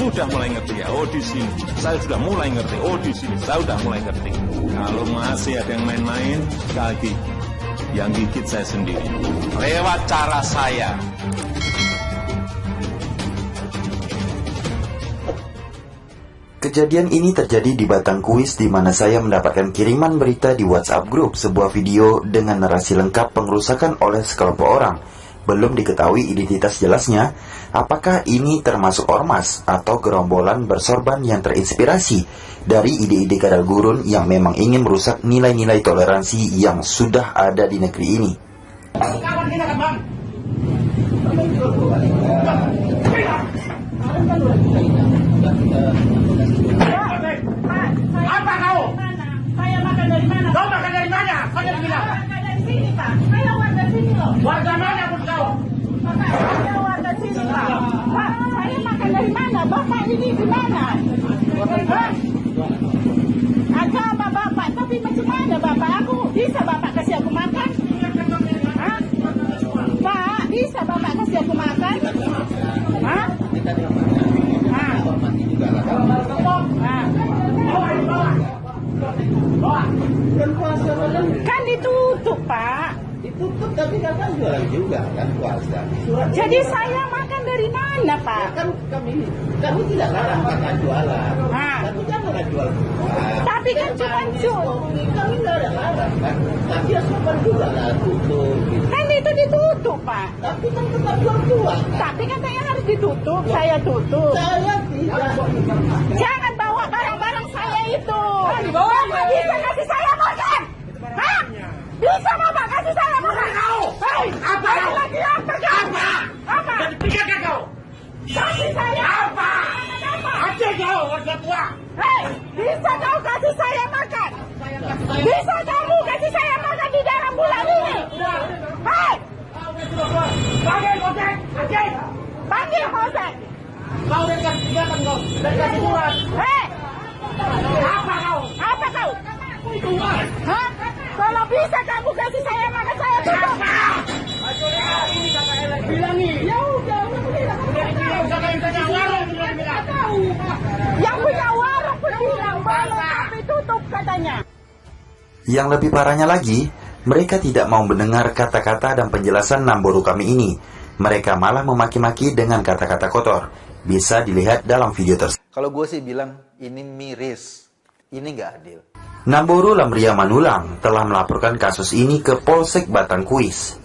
sudah mulai ngerti ya, oh di sini saya sudah mulai ngerti, oh di sini saya sudah mulai ngerti. Kalau masih ada yang main-main, sekali lagi, yang gigit saya sendiri, lewat cara saya. Kejadian ini terjadi di Batangkuis, di mana saya mendapatkan kiriman berita di WhatsApp grup sebuah video dengan narasi lengkap pengerusakan oleh sekelompok orang. Belum diketahui identitas jelasnya, apakah ini termasuk ormas atau gerombolan bersorban yang terinspirasi dari ide-ide kadal gurun yang memang ingin merusak nilai-nilai toleransi yang sudah ada di negeri ini. Apa kau? Saya makan dari mana? Kau makan dari mana? Kau dari mana? Dari sini, Pak. Saya warga sini loh. Warga mana pun kau? Bapak, saya warga sini, Pak. Pak, saya makan dari mana? Bapak ini di mana? Agama Bapak, tapi macam mana Bapak? Aku bisa Bapak kasih aku makan? Hah? Pak, bisa Bapak kasih aku makan? Hah? Kan ditutup, Pak. Ditutup tapi kakak jualan juga kan puasa. Jadi saya makan dari mana, Pak? Ya, kan kami tidak larang kakak jualan. Tapi jangan jual. Tapi kan cuma kami nggak ada larang kan. Tapi ya sopan juga lah tutup. Gitu. Kan itu ditutup, Pak. Tapi kan tetap jual. Tapi katanya harus ditutup. Saya tutup. Saya tidak. Jangan bawa barang-barang saya itu. Bapak bisa kasih saya makan? Hah? Bisa Bapak kasih saya makan? Hei, apa kau? Lagi apa kau? Apa? Pikirkan kau. Kasih saya apa? Ada kau warga tua. Hei, bisa kau kasih saya makan? Bisa kamu kasih saya makan di dalam bulan ini? Hei! Panggil Kosek. Panggil Kosek. Kau dekat kegiatan kau. Dekat surat. Hei! Apa kau? Apa kau? Hah? Kalau bisa kamu kasih saya makan, saya tutup. Ini kakak Elek bilang nih. Ya udah, yang punya warung pun bilang boleh tapi tutup katanya. Yang lebih parahnya lagi, mereka tidak mau mendengar kata-kata dan penjelasan Namboru kami ini. Mereka malah memaki-maki dengan kata-kata kotor. Bisa dilihat dalam video tersebut. Kalau gue sih bilang ini miris, ini nggak adil. Namboru Lamria Manulang telah melaporkan kasus ini ke Polsek Batangkuis.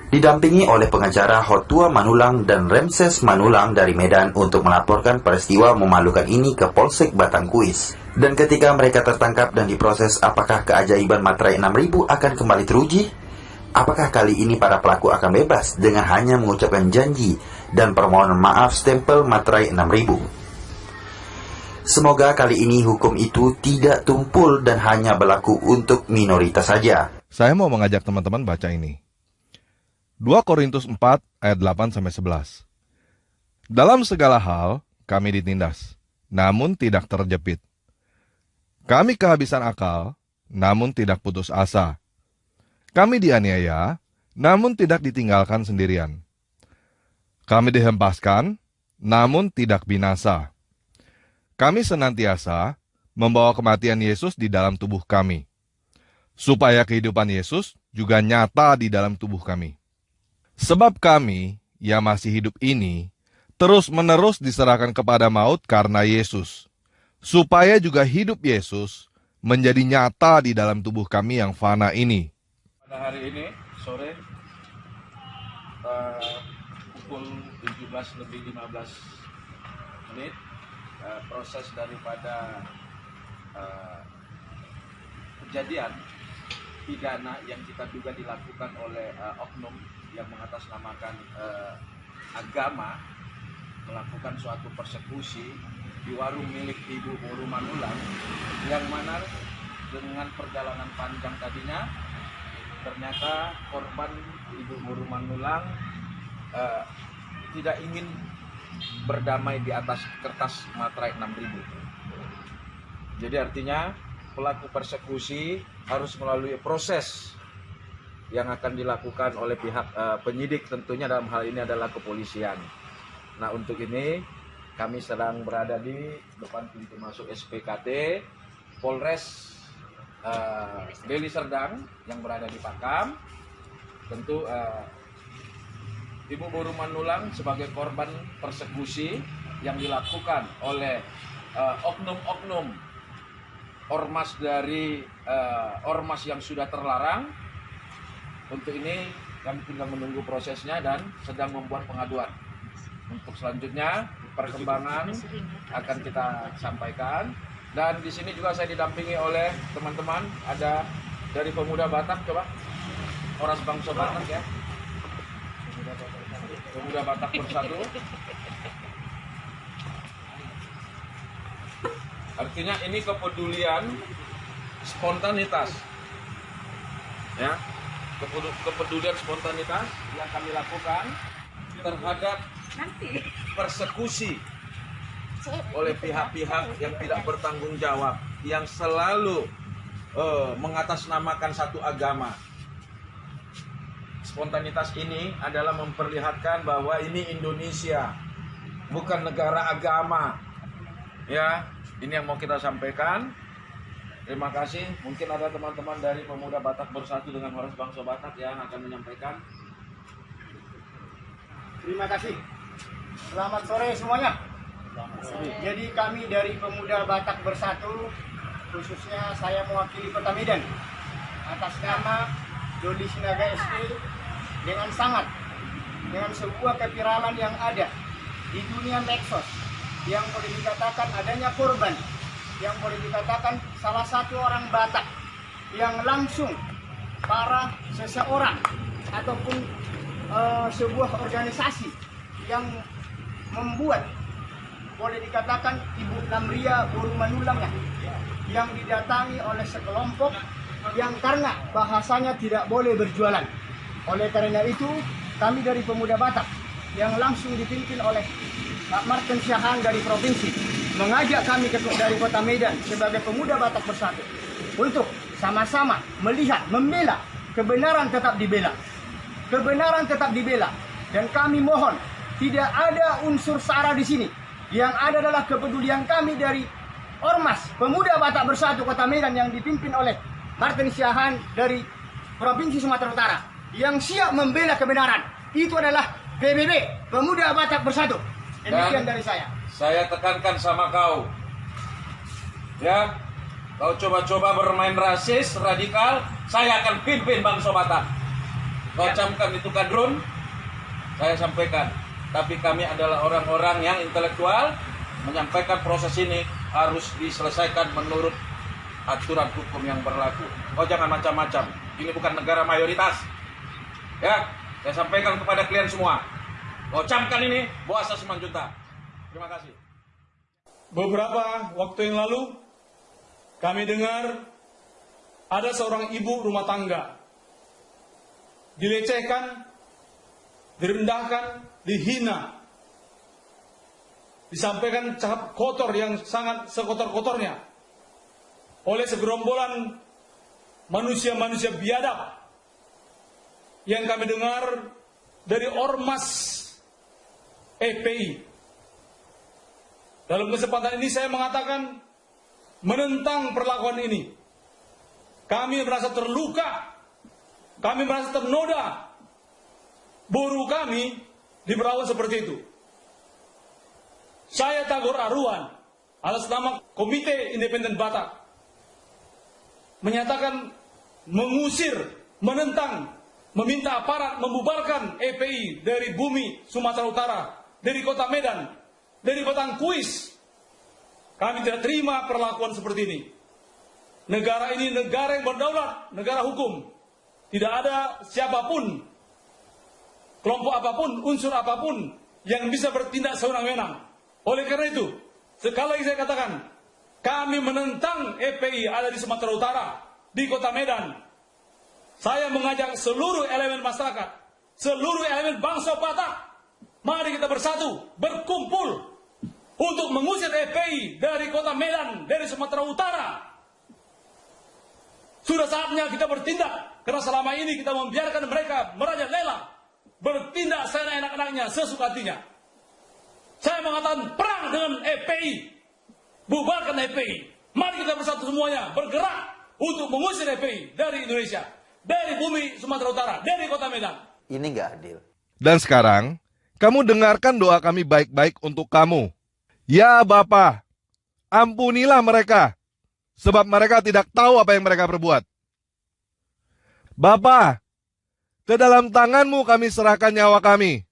Didampingi oleh pengacara Hotua Manulang dan Remses Manulang dari Medan untuk melaporkan peristiwa memalukan ini ke Polsek Batangkuis. Dan ketika mereka tertangkap dan diproses, apakah keajaiban materai 6000 akan kembali teruji? Apakah kali ini para pelaku akan bebas dengan hanya mengucapkan janji dan permohonan maaf stempel materai 6000? Semoga kali ini hukum itu tidak tumpul dan hanya berlaku untuk minoritas saja. Saya mau mengajak teman-teman baca ini. 2 Korintus 4 ayat 8-11. Dalam segala hal kami ditindas, namun tidak terjepit. Kami kehabisan akal, namun tidak putus asa. Kami dianiaya, namun tidak ditinggalkan sendirian. Kami dihempaskan, namun tidak binasa. Kami senantiasa membawa kematian Yesus di dalam tubuh kami, supaya kehidupan Yesus juga nyata di dalam tubuh kami. Sebab kami yang masih hidup ini terus-menerus diserahkan kepada maut karena Yesus, supaya juga hidup Yesus menjadi nyata di dalam tubuh kami yang fana ini. Pada hari ini, sore, pukul 17:15, proses daripada kejadian pidana yang kita duga dilakukan oleh oknum yang mengatasnamakan agama, melakukan suatu persekusi di warung milik Ibu Muru Manulang, yang mana dengan perjalanan panjang tadinya ternyata korban Ibu Muru Manulang tidak ingin berdamai di atas kertas materai 6000. Jadi artinya pelaku persekusi harus melalui proses yang akan dilakukan oleh pihak penyidik, tentunya dalam hal ini adalah kepolisian. Nah, untuk ini kami sedang berada di depan pintu masuk SPKT Polres Deli Serdang yang berada di Pakam. Tentu Ibu Buru Manulang sebagai korban persekusi yang dilakukan oleh oknum-oknum ormas dari ormas yang sudah terlarang. Untuk ini kami tinggal menunggu prosesnya dan sedang membuat pengaduan. Untuk selanjutnya perkembangan akan kita sampaikan. Dan di sini juga saya didampingi oleh teman-teman, ada dari Pemuda Batak, coba Ormas Bangsa Batak ya, Pemuda Batak Bersatu. Artinya ini kepedulian spontanitas, ya, kepedulian spontanitas yang kami lakukan terhadap persekusi oleh pihak-pihak yang tidak bertanggung jawab, yang selalu mengatasnamakan satu agama. Spontanitas ini adalah memperlihatkan bahwa ini Indonesia, bukan negara agama. Ya, ini yang mau kita sampaikan. Terima kasih. Mungkin ada teman-teman dari Pemuda Batak Bersatu dengan Ormas Bangsa Batak yang akan menyampaikan. Terima kasih. Selamat sore semuanya. Jadi kami dari Pemuda Batak Bersatu, khususnya saya mewakili Kota Medan, atas nama Dodi Sinaga SD, dengan sebuah keviralan yang ada di dunia medsos, yang boleh dikatakan adanya korban, yang boleh dikatakan salah satu orang Batak yang langsung para seseorang ataupun sebuah organisasi yang membuat, boleh dikatakan Ibu Lamria Buru Manulang yang didatangi oleh sekelompok yang karena bahasanya tidak boleh berjualan. Oleh karena itu, kami dari Pemuda Batak yang langsung dipimpin oleh Pak Martin Syahan dari provinsi mengajak kami dari Kota Medan sebagai Pemuda Batak Bersatu untuk sama-sama melihat, membela kebenaran tetap dibela. Kebenaran tetap dibela, dan kami mohon tidak ada unsur sara di sini. Yang ada adalah kepedulian kami dari Ormas Pemuda Batak Bersatu Kota Medan yang dipimpin oleh Martin Syahan dari Provinsi Sumatera Utara yang siap membela kebenaran. Itu adalah PBB, Pemuda Batak Bersatu. Demikian dari saya. Saya tekankan sama kau, ya, kau coba-coba bermain rasis, radikal, saya akan pimpin Bangsa Batak. Kau camkan itu kadrun, saya sampaikan. Tapi kami adalah orang-orang yang intelektual, menyampaikan proses ini harus diselesaikan menurut aturan hukum yang berlaku. Kau jangan macam-macam. Ini bukan negara mayoritas. Ya, saya sampaikan kepada kalian semua. Kau camkan ini, bawa 1 juta. Terima kasih. Beberapa waktu yang lalu, kami dengar ada seorang ibu rumah tangga dilecehkan, direndahkan, dihina, disampaikan cap kotor yang sangat sekotor-kotornya oleh segerombolan manusia-manusia biadab yang kami dengar dari Ormas FPI. Dalam kesempatan ini saya mengatakan menentang perlakuan ini. Kami merasa terluka, kami merasa ternoda. Buruh kami diperlakukan seperti itu. Saya Tagor Aruan atas nama Komite Independen Batak menyatakan mengusir, menentang, meminta aparat membubarkan FPI dari bumi Sumatera Utara, dari Kota Medan, dari Batang Kuis. Kami tidak terima perlakuan seperti ini. Negara ini negara yang berdaulat, negara hukum. Tidak ada siapapun, kelompok apapun, unsur apapun yang bisa bertindak sewenang-wenang. Oleh karena itu, sekali lagi saya katakan, kami menentang FPI ada di Sumatera Utara, di Kota Medan. Saya mengajak seluruh elemen masyarakat, seluruh elemen bangsa Batak, mari kita bersatu, berkumpul untuk mengusir FPI dari Kota Medan, dari Sumatera Utara. Sudah saatnya kita bertindak, karena selama ini kita membiarkan mereka merajalela, bertindak seenak-enaknya, sesuka hatinya. Saya mengatakan perang dengan EPI. Bubarkan EPI. Mari kita bersatu semuanya bergerak untuk mengusir EPI dari Indonesia, dari bumi Sumatera Utara, dari kota Medan. Ini nggak adil. Dan sekarang, kamu dengarkan doa kami baik-baik untuk kamu. Ya Bapa, ampunilah mereka, sebab mereka tidak tahu apa yang mereka perbuat. Bapa, ke dalam tangan-Mu kami serahkan nyawa kami.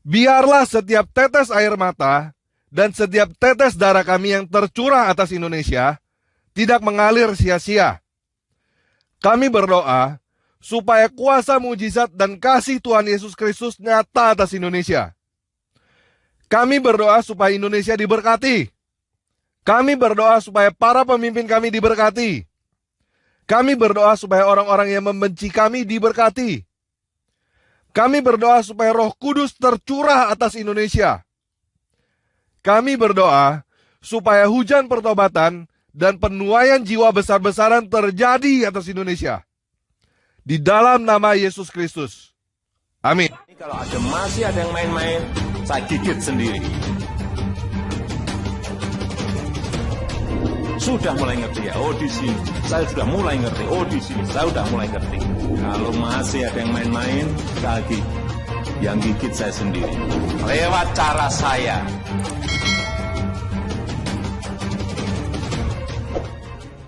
Biarlah setiap tetes air mata dan setiap tetes darah kami yang tercurah atas Indonesia tidak mengalir sia-sia. Kami berdoa supaya kuasa mujizat dan kasih Tuhan Yesus Kristus nyata atas Indonesia. Kami berdoa supaya Indonesia diberkati. Kami berdoa supaya para pemimpin kami diberkati. Kami berdoa supaya orang-orang yang membenci kami diberkati. Kami berdoa supaya Roh Kudus tercurah atas Indonesia. Kami berdoa supaya hujan pertobatan dan penuaian jiwa besar-besaran terjadi atas Indonesia. Di dalam nama Yesus Kristus. Amin. Kalau masih ada yang main-main, saya gigit sendiri. Sudah mulai ngerti ya, oh di sini. Saya sudah mulai ngerti, oh di sini. Saya sudah mulai ngerti. Kalau masih ada yang main-main, lagi yang gigit saya sendiri. Lewat cara saya.